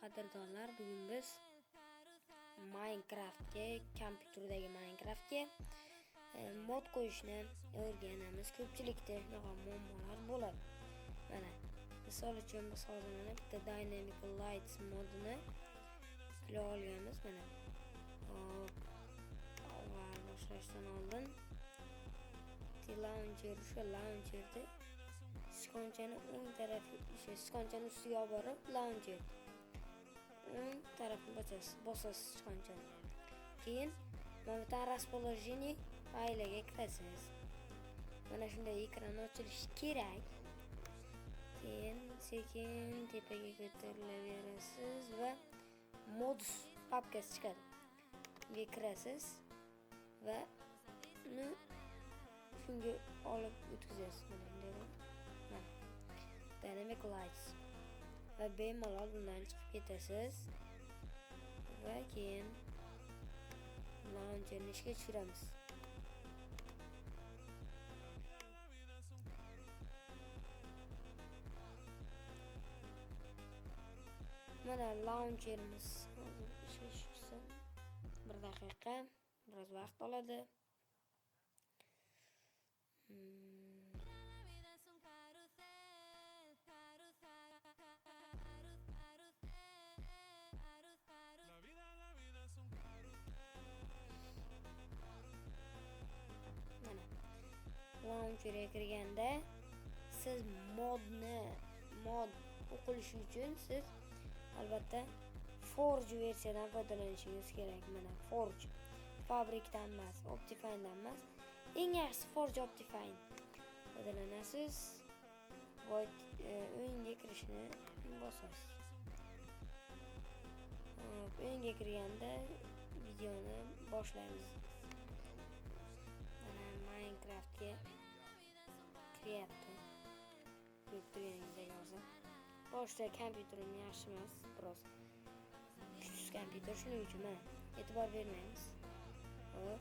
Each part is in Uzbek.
Qadrdonlar, bugun biz Minecraftga, kompyuterdagi Minecraftga mod qo'yishni o'rganamiz. Ko'pchilikda shunaqa muammolar bo'ladi. Mana, misol uchun biz hozir mana bitta Dynamic Lights modini qila olganmiz. Mana. Avval boshlashdan oldin launcherda sichqonchani o'ng tarafi, sichqonchani ustiga olib borib, launcher o'ng tarafini bosasiz sichqonchani. Keyin mana bu расположение fayliga kirasiz. Mana shunday ekran ochilishi kerak. Keyin sekin tepaga ko'tarilaverasiz va modus papkasi chiqadi. Bunga kirasiz va uni shunga olib o'tkazasiz. Mana bunday Dynamic Lights va bemalol bundan chiqib ketasiz va keyin launcherni ishga tushiramiz. Mana launcherimiz hozir ishga tushsin. 1 daqiqa, biroz vaqt oladi. Mana launcherga kirganda siz mod o'qilishi uchun siz albatta Forge versiyadan foydalanishingiz kerak. Mana Forge Fabricdan emas, Optifine'dan emas. Eng yaxshisi Forge Optifine foydalanasiz. O'yinga kirishni bosasiz. O'yinga kirganda videoni boshlaymiz. Mana Minecraftga kiryapti. Ko'rib turganingizdek hozir. Boshda kompyuterim yaxshi emas, biroz kuchsiz kompyuter, shuning uchun mana e'tibor bermaymiz. Hop.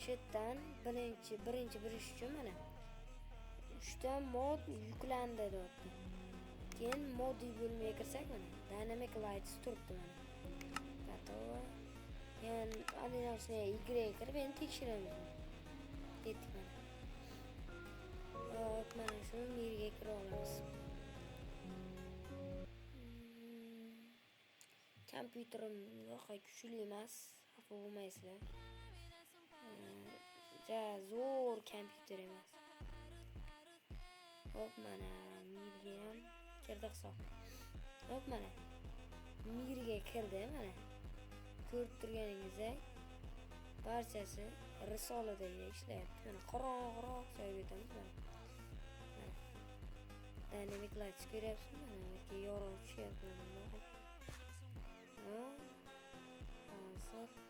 Shu yerdan birinchi birish uchun mana 3 ta mod yuklandi deyapti. Keyin mod bo'limiga kirsak mana Dynamic Lights turibdi mana. Готово. Yani adinasini Y'ga kirib endi tekshiramiz. Ketdik mana. Hop, mana shu Y'ga kira olamiz. Kompyuterim yo'q, kuchli emas, xafa bo'lmaysizlar. Zo'r kompyuter emas. Hop, mana M'ga ham kirdi hisob. Hop, mana M'ga kirdi mana. Ko'rib turganingizdek barchasi risoladagi ishlayapti. Mana qorong'iroq joyga o'tamiz mana. Dynamic Lights ko'ryapsizmi? Mana yo'lga yorug' tushyapti mana. Hozir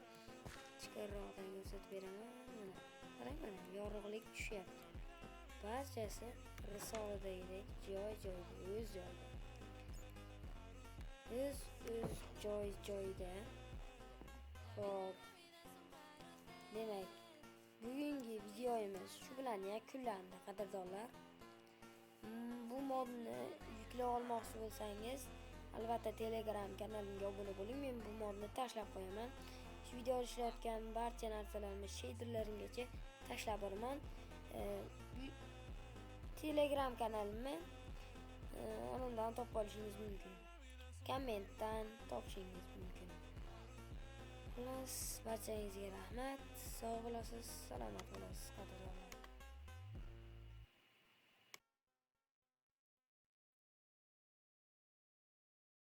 chiqarroqdan ko'rsatib beraman. Mana qarang, mana yorug'lik tushyapti. Barchasi risoladagidek joy-joyda, o'z joyida. O'z joy-joyida. Hop. Demak, bugungi videomiz shu bilan yakunlandi, qadrdonlar. Bu modni yuklab olmoqchi bo'lsangiz, albatta Telegram kanalimga obuna bo'ling. Men bu modni tashlab qo'yaman. Shu videoda ishlayotgan barcha narsalarimni shaderlarimgacha tashlab boraman. Telegram kanalimni onundan topib olishingiz mumkin. Kommentdan topishingiz mumkin. Xullas, barchangizga rahmat. Sog' bo'lasiz, salomat bo'lasiz, qadrdonlar.